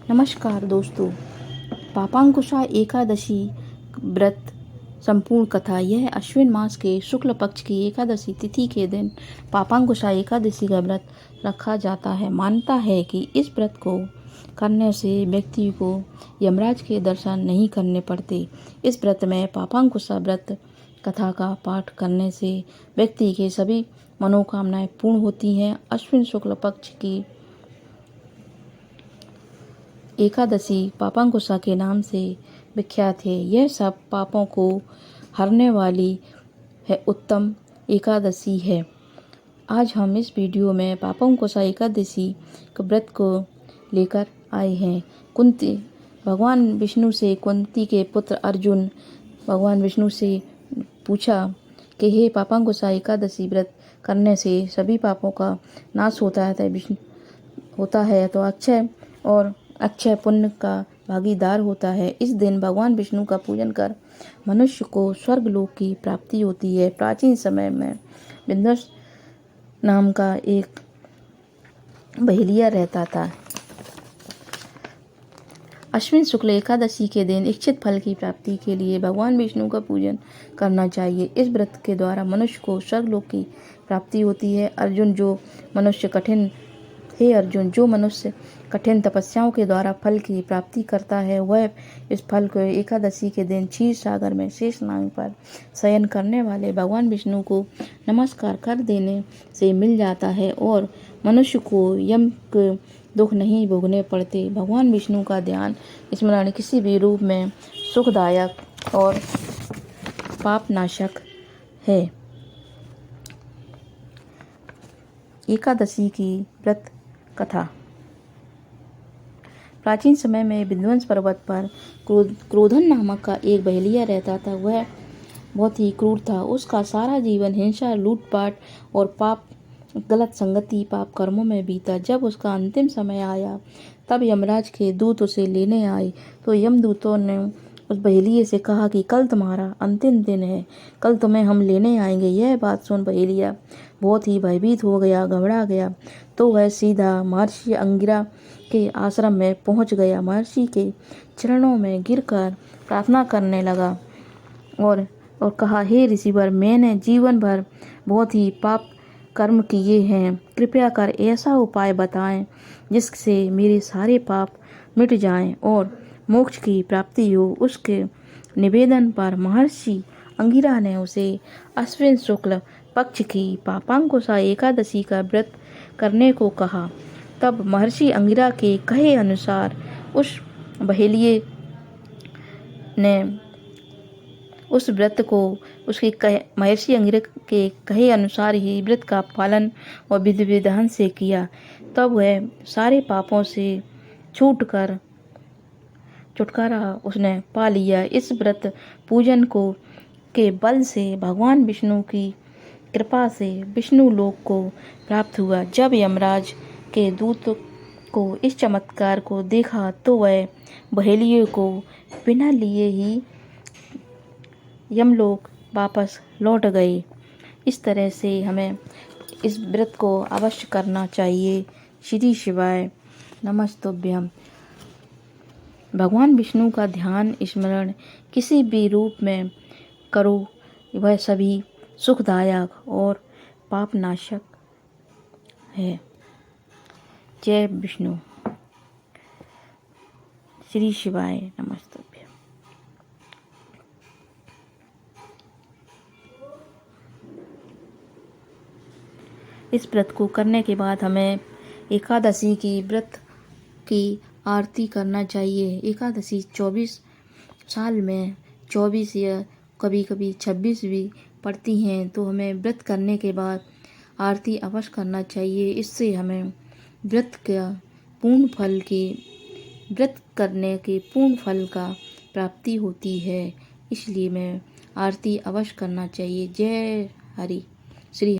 नमस्कार दोस्तों, पापांकुशा एकादशी व्रत संपूर्ण कथा। यह अश्विन मास के शुक्ल पक्ष की एकादशी तिथि के दिन पापांकुशा एकादशी का व्रत रखा जाता है। मानता है कि इस व्रत को करने से व्यक्ति को यमराज के दर्शन नहीं करने पड़ते। इस व्रत में पापांकुशा व्रत कथा का पाठ करने से व्यक्ति के सभी मनोकामनाएं पूर्ण होती हैं। अश्विन शुक्ल पक्ष की एकादशी पापांकुशा के नाम से विख्यात है। यह सब पापों को हरने वाली है उत्तम एकादशी है। आज हम इस वीडियो में पापांकुशा एकादशी के व्रत को लेकर आए हैं। कुंती भगवान विष्णु से कुंती के पुत्र अर्जुन भगवान विष्णु से पूछा कि हे पापांकुशा एकादशी व्रत करने से सभी पापों का नाश होता है तो अक्षय पुण्य का भागीदार होता है। इस दिन भगवान विष्णु का पूजन कर मनुष्य को स्वर्गलोक की प्राप्ति होती है। प्राचीन समय में विंध्यास नाम का एक बहेलिया रहता था। अश्विन शुक्ल एकादशी के दिन इच्छित फल की प्राप्ति के लिए भगवान विष्णु का पूजन करना चाहिए। इस व्रत के द्वारा मनुष्य को स्वर्गलोक की प्राप्ति होती है। जो मनुष्य कठिन तपस्याओं के द्वारा फल की प्राप्ति करता है वह इस फल को एकादशी के दिन क्षीर सागर में शेष नाग पर शयन करने वाले भगवान विष्णु को नमस्कार कर देने से मिल जाता है और मनुष्य को यम के दुख नहीं भोगने पड़ते। भगवान विष्णु का ध्यान स्मरण किसी भी रूप में सुखदायक और पापनाशक है। एकादशी की व्रत कथा। प्राचीन समय में विंध्यास पर्वत पर क्रोधन नामक का एक बहेलिया रहता था। वह बहुत ही क्रूर था। उसका सारा जीवन हिंसा, लूटपाट और गलत संगति, पाप कर्मों में बीता। जब उसका अंतिम समय आया तब यमराज के दूत उसे लेने आए तो यमदूतों ने उस बहेलिये से कहा कि कल तुम्हारा अंतिम दिन है, कल तुम्हें हम लेने आएंगे। यह बात सुन बहेलिया बहुत ही भयभीत हो गया, घबरा गया। तो वह सीधा महर्षि अंगिरा के आश्रम में पहुंच गया। महर्षि के चरणों में गिरकर प्रार्थना करने लगा और कहा, हे ऋषिवर, मैंने जीवन भर बहुत ही पाप कर्म किए हैं। कृपया कर ऐसा उपाय बताएं जिससे मेरे सारे पाप मिट जाएं और मोक्ष की प्राप्ति हो। उसके निवेदन पर महर्षि अंगिरा ने उसे अश्विन शुक्ल पक्ष की पापांकुशा एकादशी का व्रत करने को कहा। तब महर्षि अंगिरा के कहे अनुसार उस बहेलिये ने उस व्रत को महर्षि अंगिरा के कहे अनुसार ही व्रत का पालन और विधि विधान से किया। तब वह सारे पापों से छुटकारा उसने पा लिया। इस व्रत पूजन के बल से भगवान विष्णु की कृपा से विष्णु लोक को प्राप्त हुआ। जब यमराज के दूत को इस चमत्कार को देखा तो वह बहेलिये को बिना लिए ही यमलोक वापस लौट गए। इस तरह से हमें इस व्रत को अवश्य करना चाहिए। श्री शिवाय नमस्तुभ्यम। भगवान विष्णु का ध्यान स्मरण किसी भी रूप में करो, वह सभी सुखदायक और पापनाशक है। जय विष्णु। श्री शिवाय नमस्तुभ्यम। इस व्रत को करने के बाद हमें एकादशी की व्रत की आरती करना चाहिए। एकादशी 24 साल में 24 या कभी कभी 26 भी पड़ती हैं तो हमें व्रत करने के बाद आरती अवश्य करना चाहिए। इससे हमें व्रत करने के पूर्ण फल का प्राप्ति होती है। इसलिए मैं आरती अवश्य करना चाहिए। जय हरि श्री